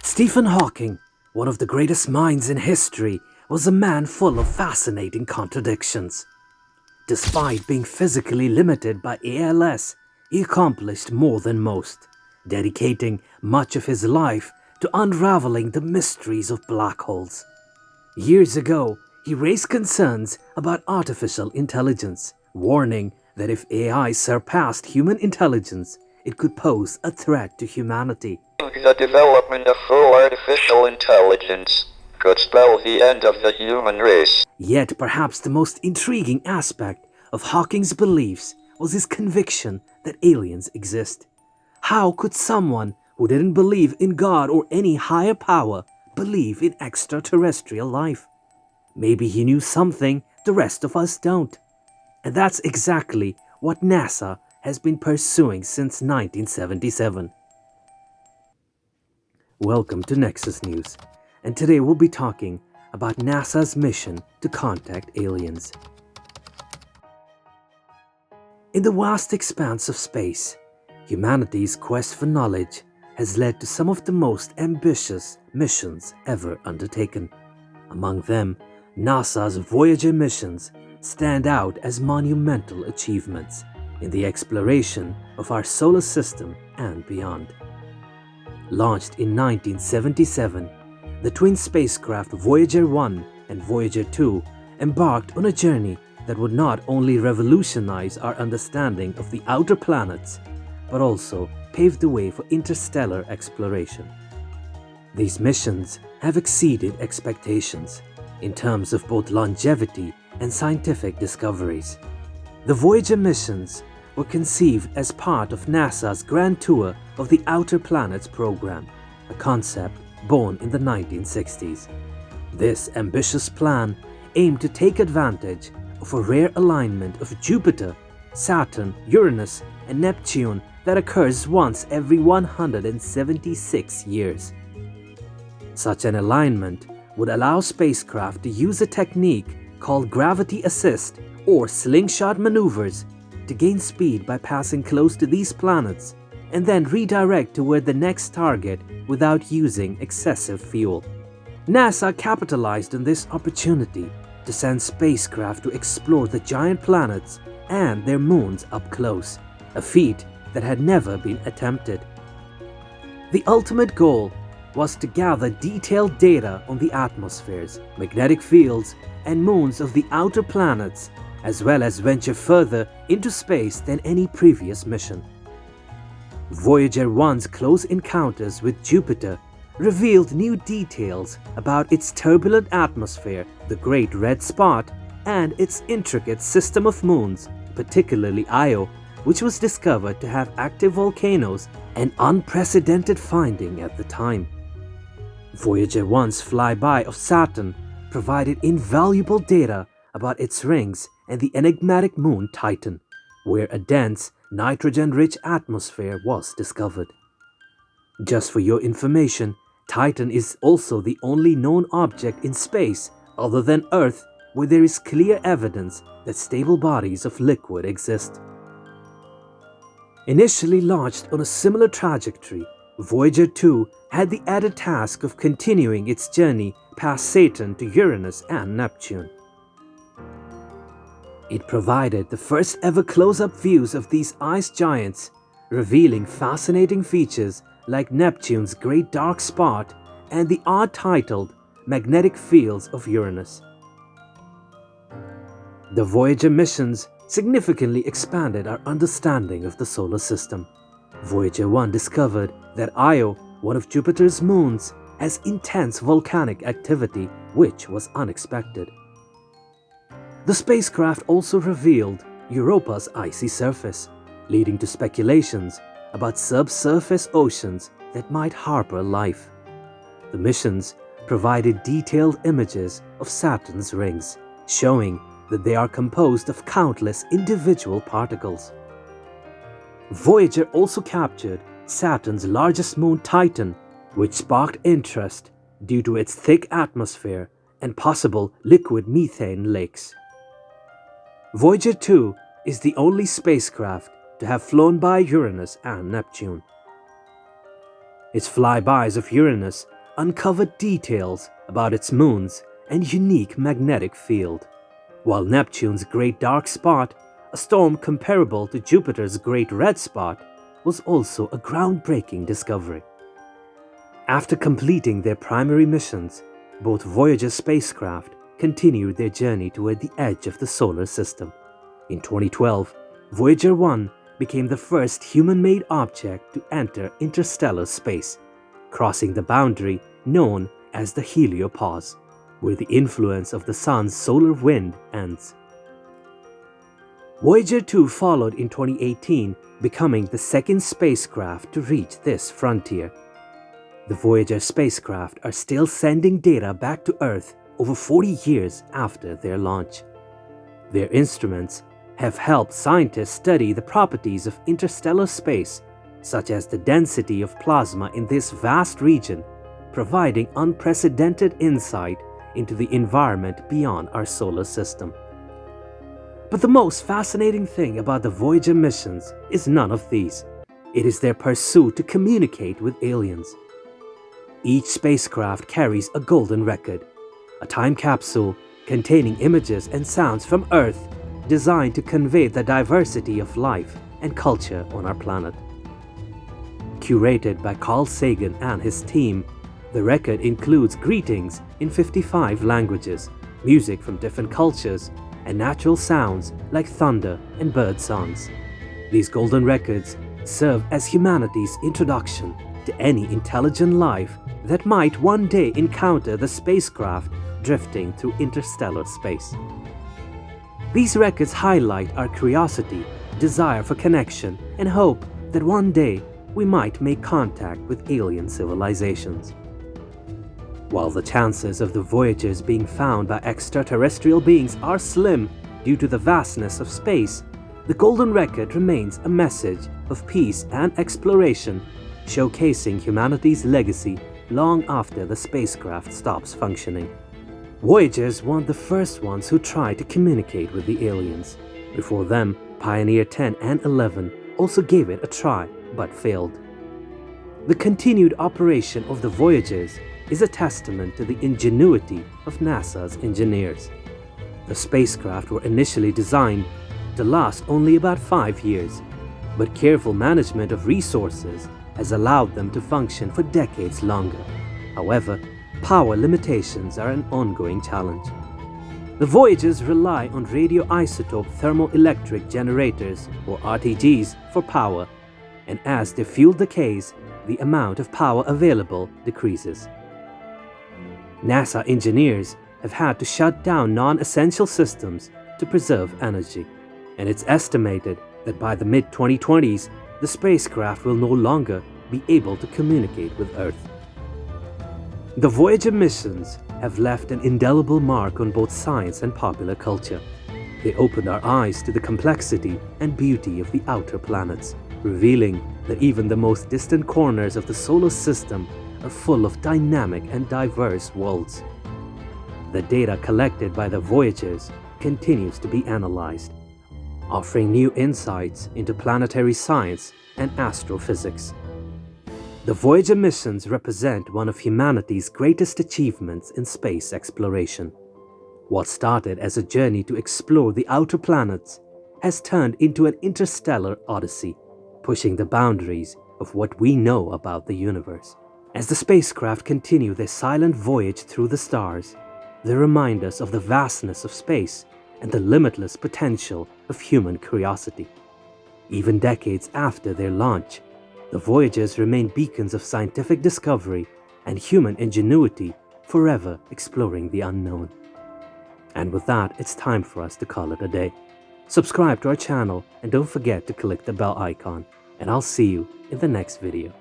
Stephen Hawking, one of the greatest minds in history, was a man full of fascinating contradictions. Despite being physically limited by ALS, he accomplished more than most, dedicating much of his life to unraveling the mysteries of black holes. Years ago, he raised concerns about artificial intelligence, warning that if AI surpassed human intelligence, it could pose a threat to humanity. The development of full artificial intelligence could spell the end of the human race. Yet perhaps the most intriguing aspect of Hawking's beliefs was his conviction that aliens exist. How could someone who didn't believe in God or any higher power believe in extraterrestrial life? Maybe he knew something the rest of us don't. And that's exactly what NASA has been pursuing since 1977. Welcome to Nexus News, and today we'll be talking about NASA's mission to contact aliens. In the vast expanse of space, humanity's quest for knowledge has led to some of the most ambitious missions ever undertaken. Among them, NASA's Voyager missions stand out as monumental achievements in the exploration of our solar system and beyond. Launched in 1977, the twin spacecraft Voyager 1 and Voyager 2 embarked on a journey that would not only revolutionize our understanding of the outer planets, but also pave the way for interstellar exploration. These missions have exceeded expectations in terms of both longevity and scientific discoveries. The Voyager missions were conceived as part of NASA's Grand Tour of the Outer Planets program, a concept born in the 1960s. This ambitious plan aimed to take advantage of a rare alignment of Jupiter, Saturn, Uranus, and Neptune that occurs once every 176 years. Such an alignment would allow spacecraft to use a technique called gravity assist or slingshot maneuvers to gain speed by passing close to these planets and then redirect toward the next target without using excessive fuel. NASA capitalized on this opportunity to send spacecraft to explore the giant planets and their moons up close, a feat that had never been attempted. The ultimate goal was to gather detailed data on the atmospheres, magnetic fields, and moons of the outer planets, as well as venture further into space than any previous mission. Voyager 1's close encounters with Jupiter revealed new details about its turbulent atmosphere, the Great Red Spot, and its intricate system of moons, particularly Io, which was discovered to have active volcanoes, an unprecedented finding at the time. Voyager 1's flyby of Saturn provided invaluable data about its rings and the enigmatic moon Titan, where a dense, nitrogen-rich atmosphere was discovered. Just for your information, Titan is also the only known object in space other than Earth where there is clear evidence that stable bodies of liquid exist. Initially launched on a similar trajectory, Voyager 2 had the added task of continuing its journey past Saturn to Uranus and Neptune. It provided the first ever close-up views of these ice giants, revealing fascinating features like Neptune's Great Dark Spot and the odd-titled Magnetic Fields of Uranus. The Voyager missions significantly expanded our understanding of the solar system. Voyager 1 discovered that Io, one of Jupiter's moons, has intense volcanic activity, which was unexpected. The spacecraft also revealed Europa's icy surface, leading to speculations about subsurface oceans that might harbor life. The missions provided detailed images of Saturn's rings, showing that they are composed of countless individual particles. Voyager also captured Saturn's largest moon Titan, which sparked interest due to its thick atmosphere and possible liquid methane lakes. Voyager 2 is the only spacecraft to have flown by Uranus and Neptune. Its flybys of Uranus uncovered details about its moons and unique magnetic field. While Neptune's Great Dark Spot, a storm comparable to Jupiter's Great Red Spot, was also a groundbreaking discovery. After completing their primary missions, both Voyager spacecraft continued their journey toward the edge of the solar system. In 2012, Voyager 1 became the first human-made object to enter interstellar space, crossing the boundary known as the heliopause, where the influence of the Sun's solar wind ends. Voyager 2 followed in 2018, becoming the second spacecraft to reach this frontier. The Voyager spacecraft are still sending data back to Earth over 40 years after their launch. Their instruments have helped scientists study the properties of interstellar space, such as the density of plasma in this vast region, providing unprecedented insight into the environment beyond our solar system. But the most fascinating thing about the Voyager missions is none of these. It is their pursuit to communicate with aliens. Each spacecraft carries a golden record, a time capsule containing images and sounds from Earth designed to convey the diversity of life and culture on our planet. Curated by Carl Sagan and his team, the record includes greetings in 55 languages, music from different cultures, and natural sounds like thunder and bird songs. These golden records serve as humanity's introduction to any intelligent life that might one day encounter the spacecraft drifting through interstellar space. These records highlight our curiosity, desire for connection, and hope that one day we might make contact with alien civilizations. While the chances of the Voyagers being found by extraterrestrial beings are slim due to the vastness of space, the Golden Record remains a message of peace and exploration, showcasing humanity's legacy long after the spacecraft stops functioning. Voyagers weren't the first ones who tried to communicate with the aliens. Before them, Pioneer 10 and 11 also gave it a try, but failed. The continued operation of the Voyagers is a testament to the ingenuity of NASA's engineers. The spacecraft were initially designed to last only about 5 years, but careful management of resources has allowed them to function for decades longer. However, power limitations are an ongoing challenge. The Voyagers rely on radioisotope thermoelectric generators, or RTGs, for power, and as their fuel decays, the amount of power available decreases. NASA engineers have had to shut down non-essential systems to preserve energy, and it's estimated that by the mid-2020s, the spacecraft will no longer be able to communicate with Earth. The Voyager missions have left an indelible mark on both science and popular culture. They opened our eyes to the complexity and beauty of the outer planets, revealing that even the most distant corners of the solar system are full of dynamic and diverse worlds. The data collected by the Voyagers continues to be analyzed, offering new insights into planetary science and astrophysics. The Voyager missions represent one of humanity's greatest achievements in space exploration. What started as a journey to explore the outer planets has turned into an interstellar odyssey, pushing the boundaries of what we know about the universe. As the spacecraft continue their silent voyage through the stars, they remind us of the vastness of space and the limitless potential of human curiosity. Even decades after their launch, the Voyagers remain beacons of scientific discovery and human ingenuity, forever exploring the unknown. And with that, it's time for us to call it a day. Subscribe to our channel and don't forget to click the bell icon, and I'll see you in the next video.